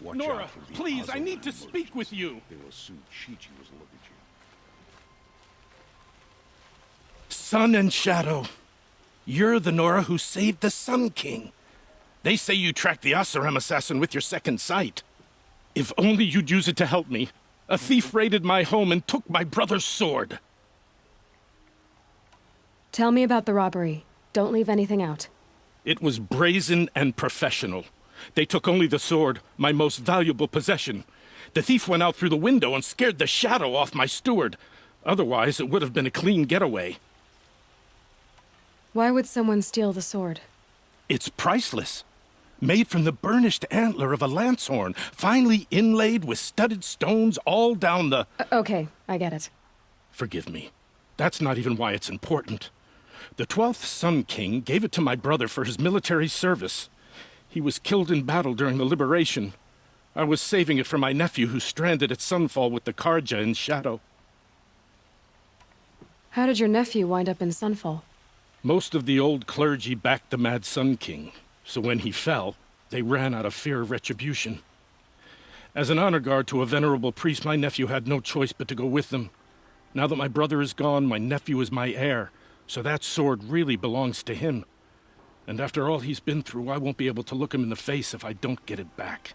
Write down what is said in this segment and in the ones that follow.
Watch Nora, out for the please, I need to Ozymandias. speak with you. They will assume Chi-Chi was looking at you. Sun and Shadow. You're the Nora who saved the Sun King. They say you tracked the Oseram assassin with your second sight. If only you'd use it to help me. A thief raided my home and took my brother's sword. Tell me about the robbery. Don't leave anything out. It was brazen and professional. They took only the sword, my most valuable possession. The thief went out through the window and scared the shadow off my steward. Otherwise, it would have been a clean getaway. Why would someone steal the sword? It's priceless. Made from the burnished antler of a lancehorn, finely inlaid with studded stones all down the... Okay, I get it. Forgive me. That's not even why it's important. The 12th Sun King gave it to my brother for his military service. He was killed in battle during the liberation. I was saving it for my nephew who's stranded at Sunfall with the Karja in Shadow. How did your nephew wind up in Sunfall? Most of the old clergy backed the Mad Sun King, so when he fell, they ran out of fear of retribution. As an honor guard to a venerable priest, my nephew had no choice but to go with them. Now that my brother is gone, my nephew is my heir, so that sword really belongs to him. And after all he's been through, I won't be able to look him in the face if I don't get it back.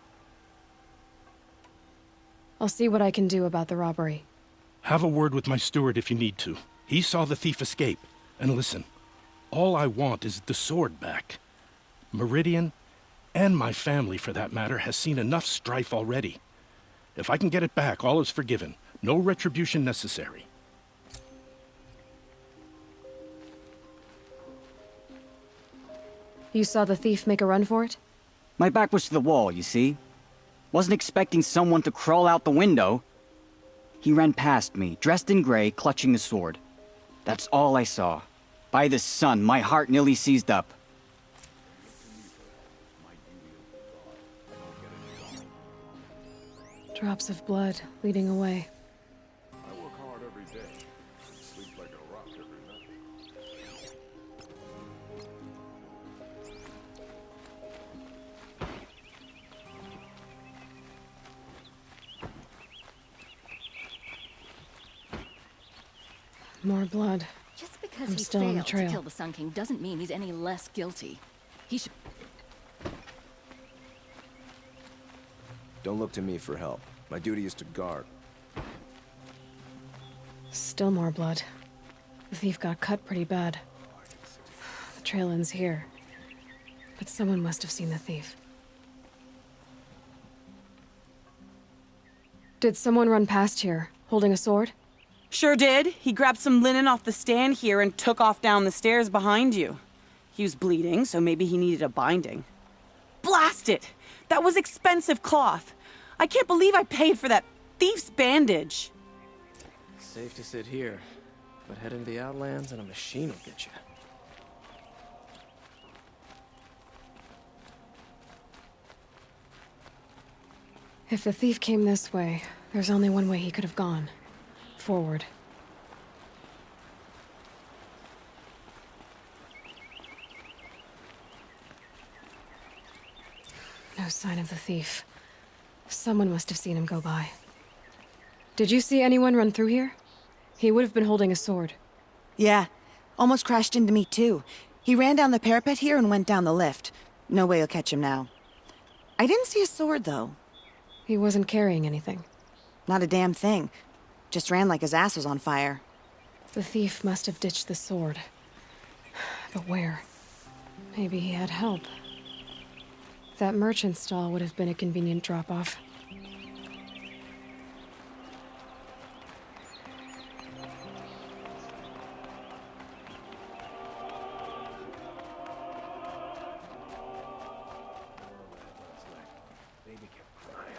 I'll see what I can do about the robbery. Have a word with my steward if you need to. He saw the thief escape. And listen, all I want is the sword back. Meridian, and my family for that matter, has seen enough strife already. If I can get it back, all is forgiven. No retribution necessary. You saw the thief make a run for it? My back was to the wall, you see? Wasn't expecting someone to crawl out the window. He ran past me, dressed in gray, clutching the sword. That's all I saw. By the sun, my heart nearly seized up. Drops of blood leading away. I work hard every day. Sleep like a rock every night. More blood. Just because I'm he still on the failed to trail. kill the Sun King doesn't mean he's any less guilty. He should... Don't look to me for help. My duty is to guard. Still more blood. The thief got cut pretty bad. The trail ends here. But someone must have seen the thief. Did someone run past here, holding a sword? Sure did. He grabbed some linen off the stand here and took off down the stairs behind you. He was bleeding, so maybe he needed a binding. Blast it! That was expensive cloth. I can't believe I paid for that thief's bandage. Safe to sit here, but head into the Outlands and a machine will get you. If the thief came this way, there's only one way he could have gone. Forward. No sign of the thief. Someone must have seen him go by. Did you see anyone run through here? He would have been holding a sword. Yeah. Almost crashed into me, too. He ran down the parapet here and went down the lift. No way you'll catch him now. I didn't see a sword, though. He wasn't carrying anything. Not a damn thing. Just ran like his ass was on fire. The thief must have ditched the sword. But where? Maybe he had help. That merchant stall would have been a convenient drop-off. Baby kept crying.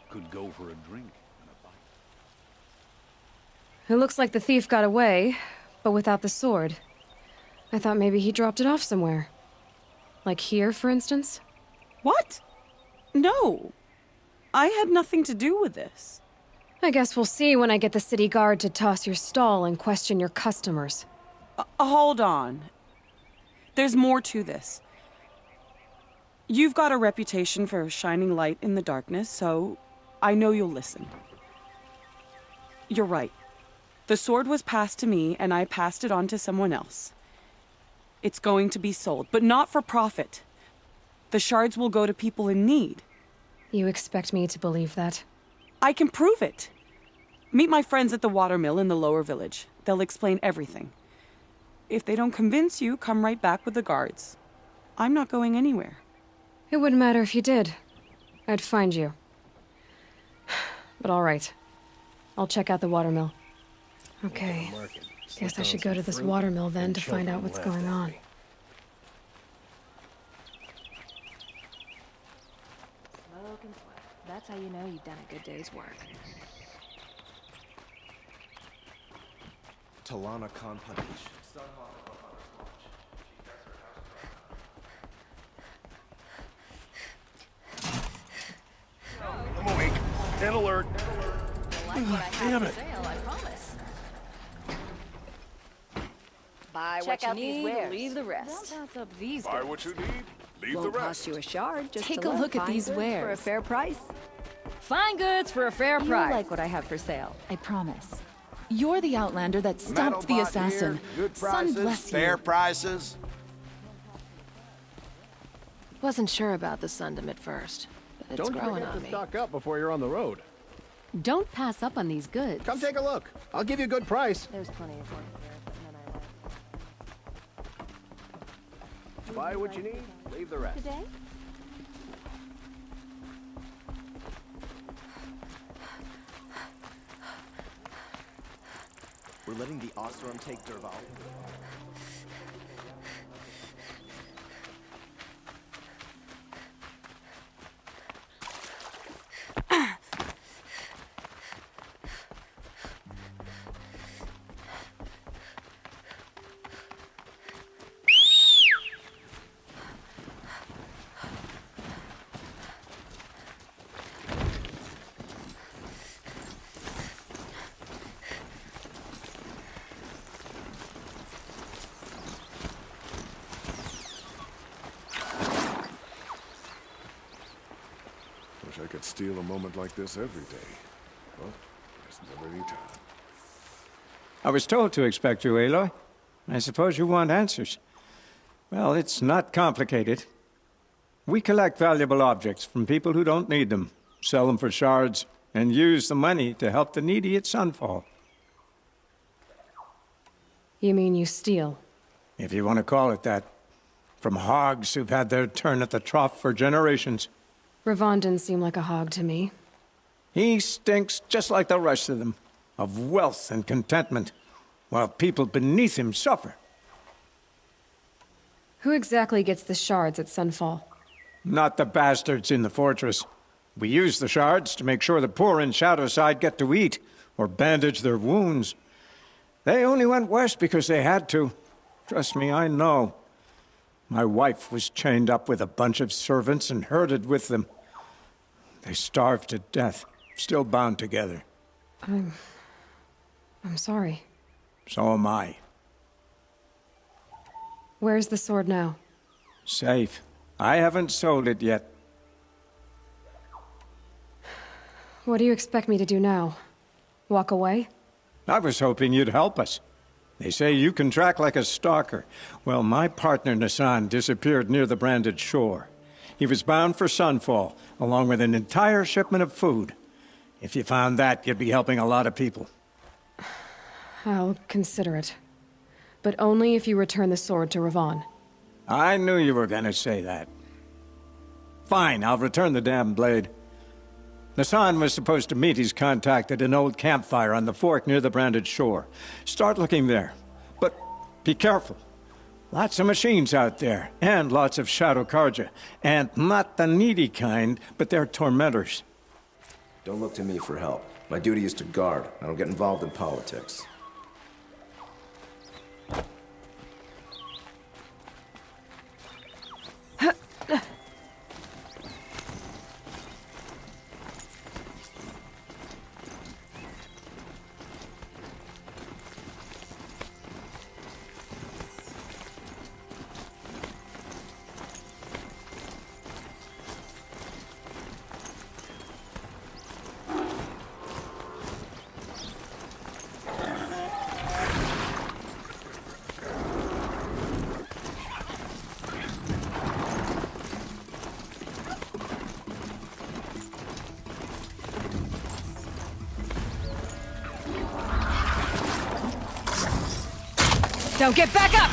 Could go for a drink and a bite. It looks like the thief got away, but without the sword. I thought maybe he dropped it off somewhere. Like here, for instance? What? No. I had nothing to do with this. I guess we'll see when I get the city guard to toss your stall and question your customers. Hold on. There's more to this. You've got a reputation for shining light in the darkness, so I know you'll listen. You're right. The sword was passed to me, and I passed it on to someone else. It's going to be sold, but not for profit. The shards will go to people in need. You expect me to believe that? I can prove it. Meet my friends at the watermill in the lower village. They'll explain everything. If they don't convince you, come right back with the guards. I'm not going anywhere. It wouldn't matter if you did. I'd find you. But all right. I'll check out the watermill. Okay. Guess I should go to this watermill then to find out what's going on. Smoke and sweat. That's how you know you've done a good day's work. Tallneck Punch. I'm awake. And alert. Like what I have for sale, I promise. Buy Check what you out these need, wares. leave the rest. Don't pass up these Buy goods. what you need, leave Won't the rest. cost you a shard. Just Take to a look look at fine these goods for a wares. fair price. Fine goods for a fair You price. like what I have for sale. I promise. You're the outlander that stopped the assassin. Good Son prices, bless you. fair prices. Wasn't sure about the Sundom at first, but it's Don't growing forget on to me. stock up before you're on the road. Don't pass up on these goods. Come take a look. I'll give you a good price. There's plenty of work here, but none I like. Buy what you need, leave the rest. Today? We're letting the Ostrom take Derval. Wish I could steal a moment like this every day. But there's never any time. I was told to expect you, Aloy. I suppose you want answers. Well, it's not complicated. We collect valuable objects from people who don't need them, sell them for shards, and use the money to help the needy at Sunfall. You mean you steal? If you want to call it that. From hogs who've had their turn at the trough for generations. Ravon didn't seem like a hog to me. He stinks just like the rest of them, of wealth and contentment, while people beneath him suffer. Who exactly gets the shards at Sunfall? Not the bastards in the fortress. We use the shards to make sure the poor in Shadowside get to eat, or bandage their wounds. They only went west because they had to. Trust me, I know. My wife was chained up with a bunch of servants and herded with them. They starved to death, still bound together. I'm sorry. So am I. Where's the sword now? Safe. I haven't sold it yet. What do you expect me to do now? Walk away? I was hoping you'd help us. They say you can track like a stalker. Well, my partner, Nassan, disappeared near the branded shore. He was bound for Sunfall, along with an entire shipment of food. If you found that, you'd be helping a lot of people. I'll consider it. But only if you return the sword to Ravon. I knew you were gonna say that. Fine, I'll return the damn blade. Nassan was supposed to meet his contact at an old campfire on the fork near the branded shore. Start looking there. But be careful. Lots of machines out there, and lots of Shadow Karja. And not the needy kind, but they're tormentors. Don't look to me for help. My duty is to guard. I don't get involved in politics. Don't get back up!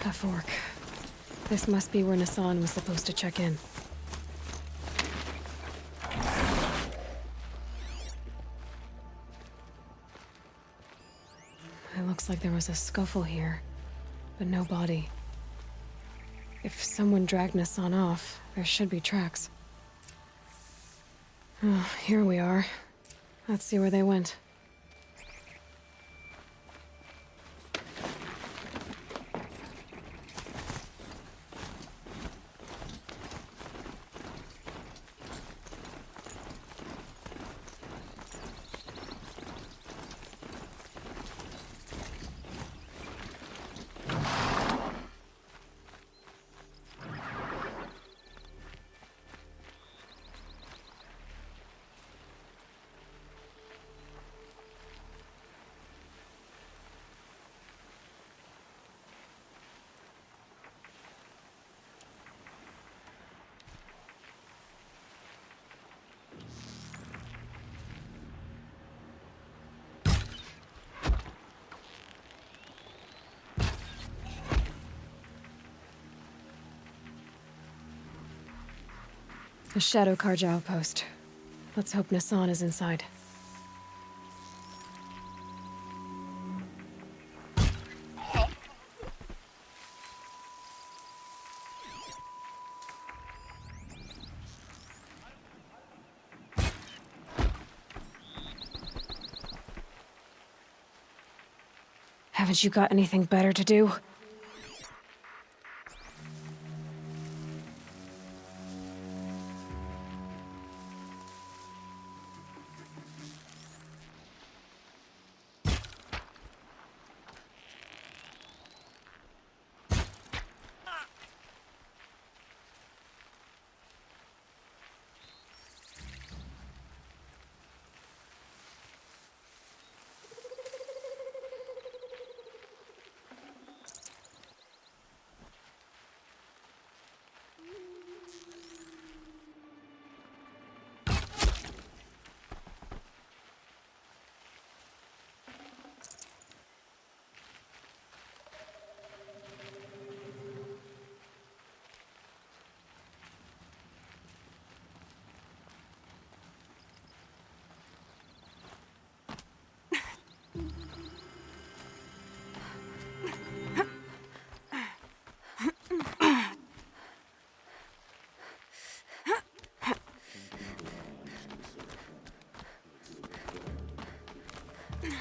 A fork. This must be where Nassan was supposed to check in. It looks like there was a scuffle here, but no body. If someone dragged Nassan off, there should be tracks. Oh, here we are. Let's see where they went. A Shadow Karja outpost. Let's hope Nassan is inside. Haven't you got anything better to do?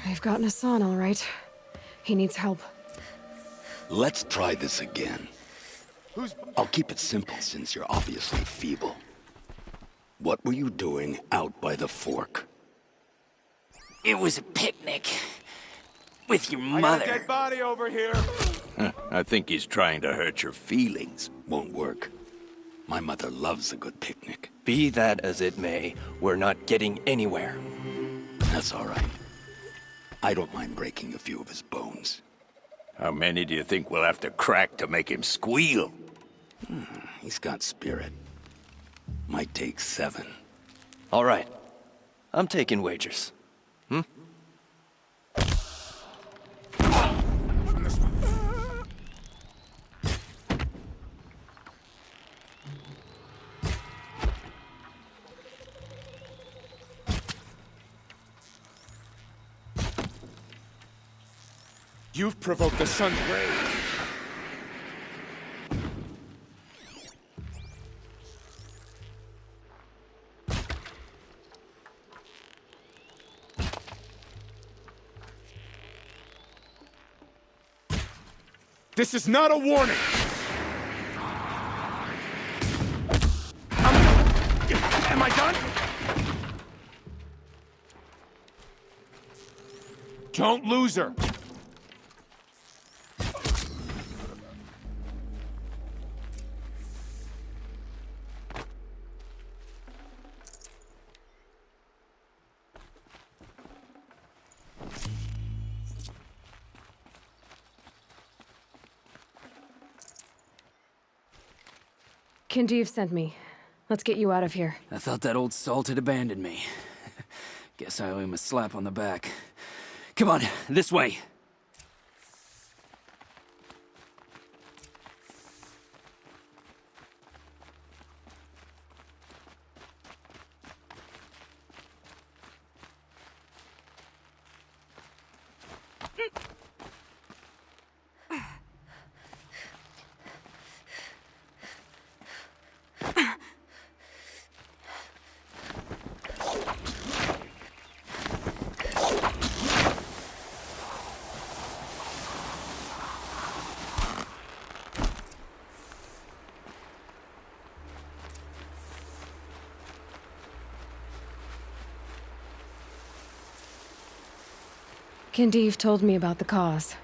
They've got Nassan, all right. He needs help. Let's try this again. I'll keep it simple since you're obviously feeble. What were you doing out by the fork? It was a picnic. With your mother. I got a dead body over here. I think he's trying to hurt your feelings. Won't work. My mother loves a good picnic. Be that as it may, we're not getting anywhere. That's all right. I don't mind breaking a few of his bones. How many do you think we'll have to crack to make him squeal? He's got spirit. Might take 7. All right. I'm taking wagers. You've provoked the sun's rage. This is not a warning! Am I done? Don't lose her! Kindev sent me. Let's get you out of here. I thought that old salt had abandoned me. Guess I owe him a slap on the back. Come on, this way. Kindev told me about the cause.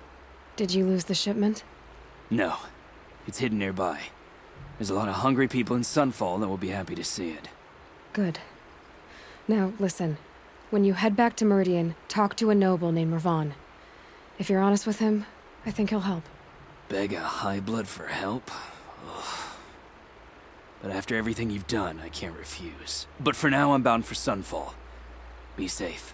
Did you lose the shipment? No. It's hidden nearby. There's a lot of hungry people in Sunfall that will be happy to see it. Good. Now, listen. When you head back to Meridian, talk to a noble named Ravan. If you're honest with him, I think he'll help. Beg a high blood for help? Ugh. But after everything you've done, I can't refuse. But for now, I'm bound for Sunfall. Be safe.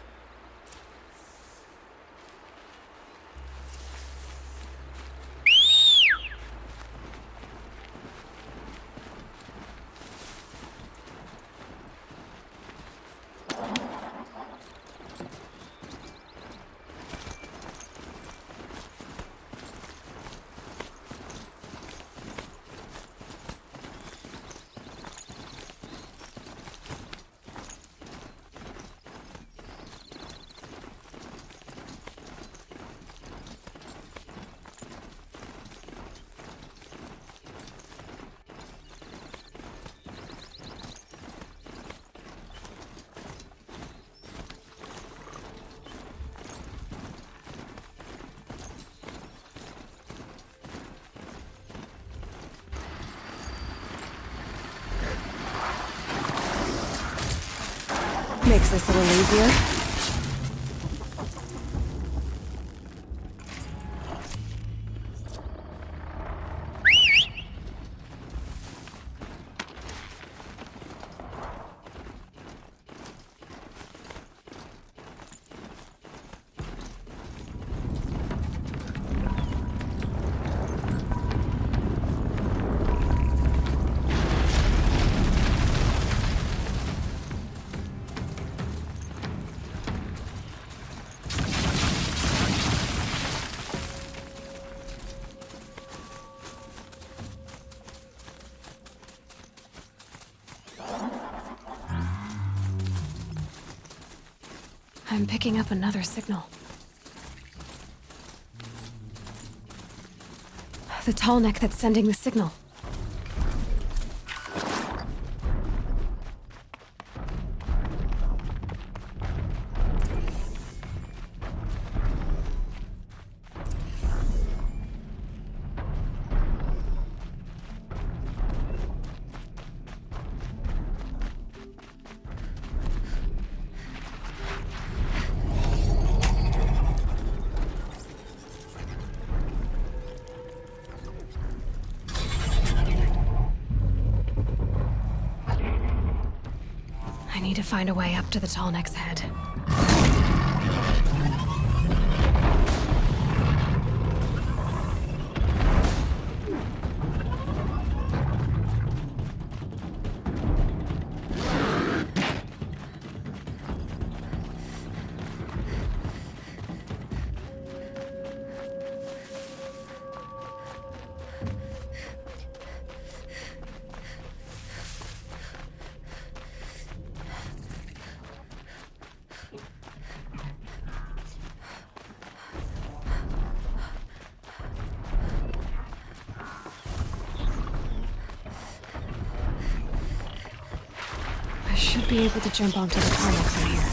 makes this a little easier. I'm picking up another signal. The Tallneck that's sending the signal. I need to find a way up to the Tallneck's head. I should be able to jump onto the Tallneck from here.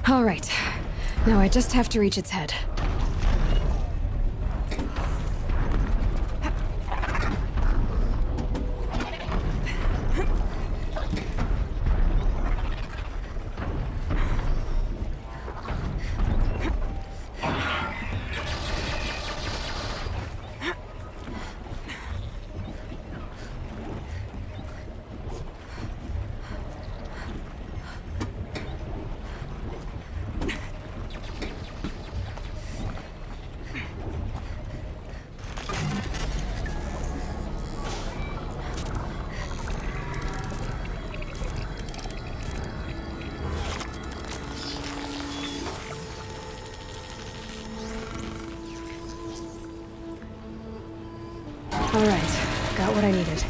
All right. Now I just have to reach its head. All right, got what I needed.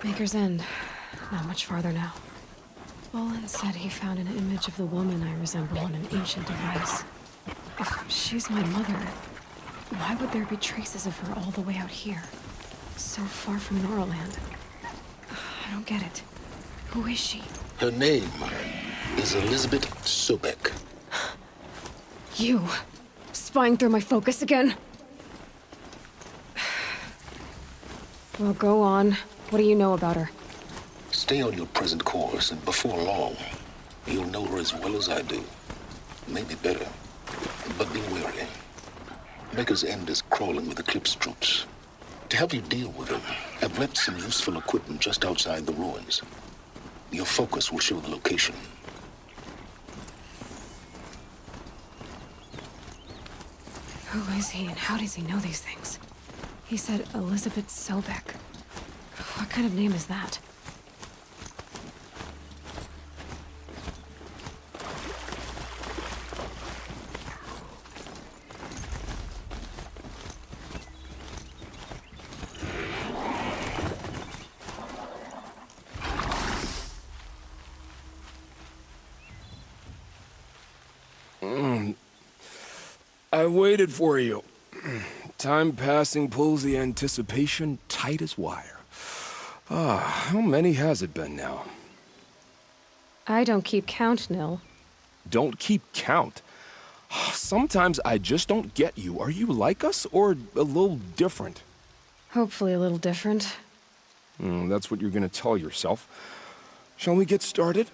Maker's End. Not much farther now. Bolin said he found an image of the woman I resemble on an ancient device. If she's my mother, why would there be traces of her all the way out here? So far from Norland. I don't get it. Who is she? Her name is Elizabeth Sobek. You! Spying through my focus again? Well, go on. What do you know about her? Stay on your present course, and before long, you'll know her as well as I do. Maybe better. But be wary. Maker's End is crawling with Eclipse troops. To help you deal with them, I've left some useful equipment just outside the ruins. Your focus will show the location. Who is he and how does he know these things? He said Elizabeth Sobek. What kind of name is that? I waited for you. Time passing pulls the anticipation tight as wire. How many has it been now? I don't keep count, Nil. Don't keep count? Sometimes I just don't get you. Are you like us, or a little different? Hopefully a little different. That's what you're gonna tell yourself. Shall we get started?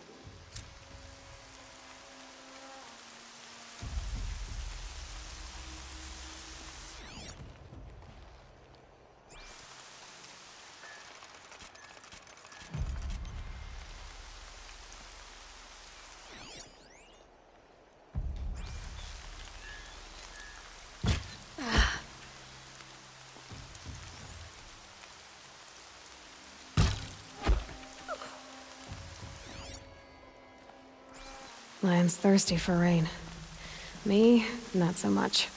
Lion's thirsty for rain. Me, not so much.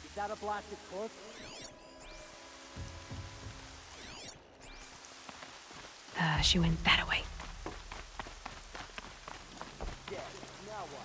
Is that a blasted corpse? She went that way. Dead. Now what?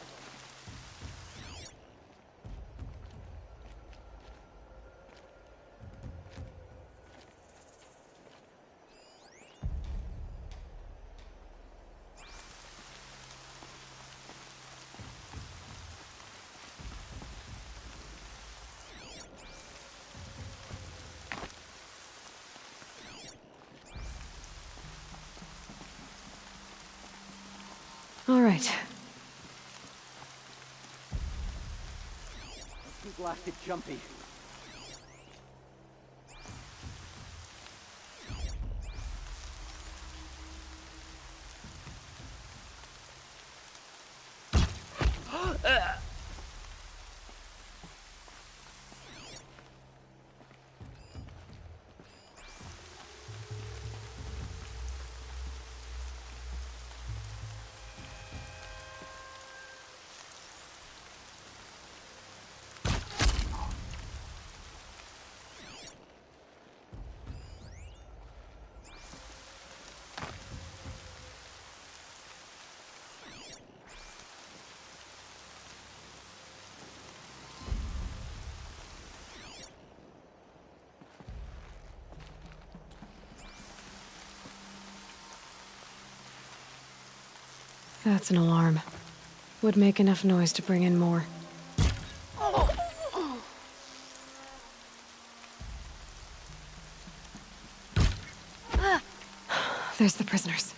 All right. Too blasted jumpy. That's an alarm. Would make enough noise to bring in more. There's the prisoners.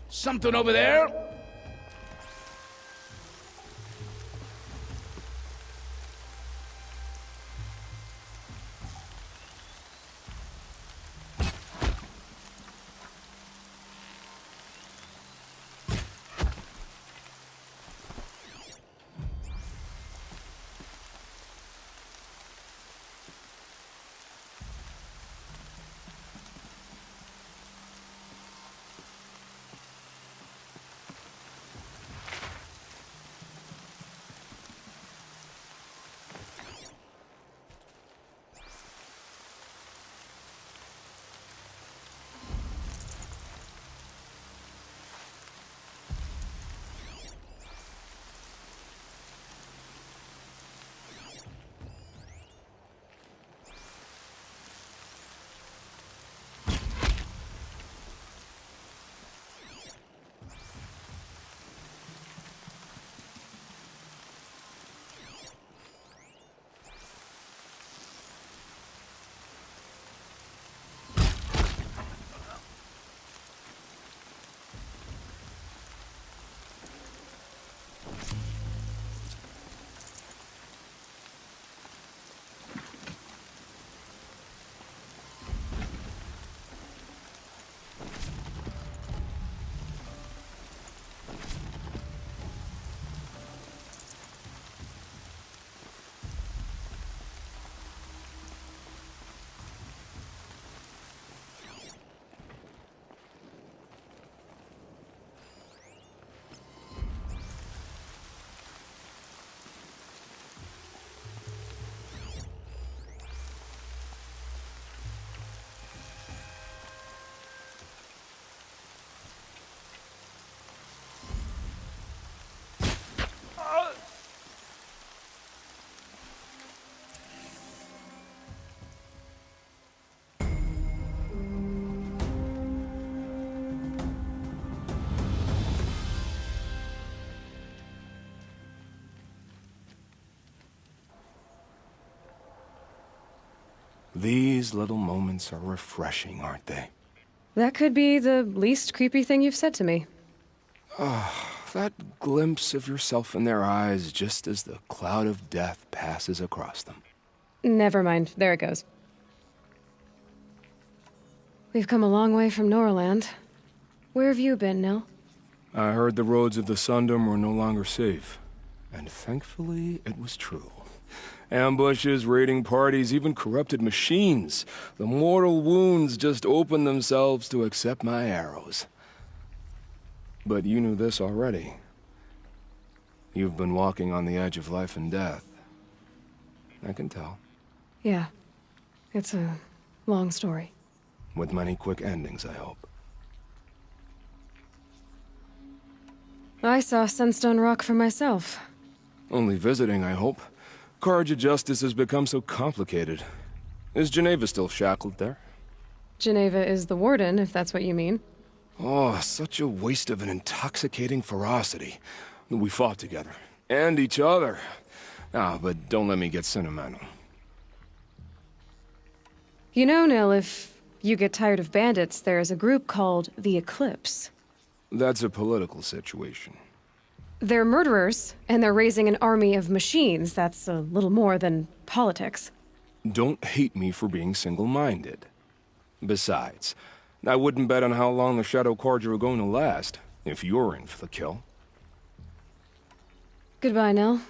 Something over there? These little moments are refreshing, aren't they? That could be the least creepy thing you've said to me. That glimpse of yourself in their eyes just as the cloud of death passes across them. Never mind. There it goes. We've come a long way from Norland. Where have you been, Nell? I heard the roads of the Sundom were no longer safe. And thankfully, it was true. Ambushes, raiding parties, even corrupted machines. The mortal wounds just opened themselves to accept my arrows. But you knew this already. You've been walking on the edge of life and death. I can tell. Yeah. It's a long story. With many quick endings, I hope. I saw Sunstone Rock for myself. Only visiting, I hope. Carja justice has become so complicated. Is Geneva still shackled there? Geneva is the warden, if that's what you mean. Oh, such a waste of an intoxicating ferocity. We fought together. And each other. Ah, but don't let me get sentimental. You know, Nil, if you get tired of bandits, there's a group called the Eclipse. That's a political situation. They're murderers, and they're raising an army of machines. That's a little more than politics. Don't hate me for being single-minded. Besides, I wouldn't bet on how long the Shadow Carja are going to last, if you're in for the kill. Goodbye, Nil.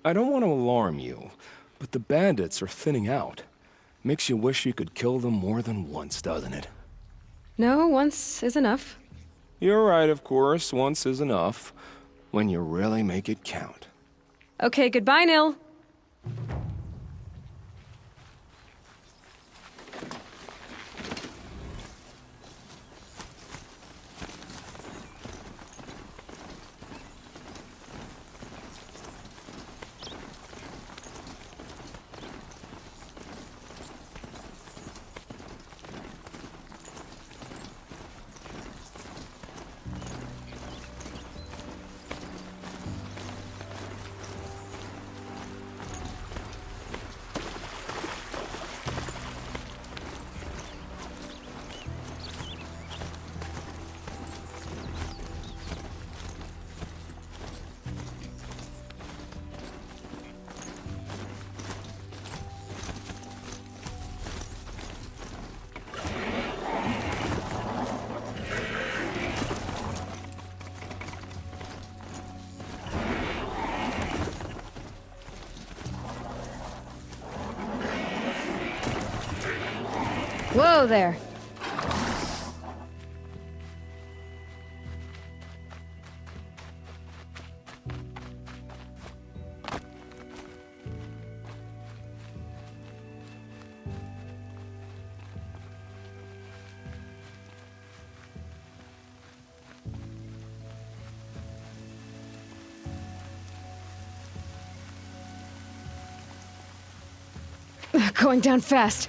I don't want to alarm you, but the bandits are thinning out. Makes you wish you could kill them more than once, doesn't it? No, once is enough. You're right, of course. Once is enough. When you really make it count. Okay, goodbye, Nil. Whoa there. Going down fast.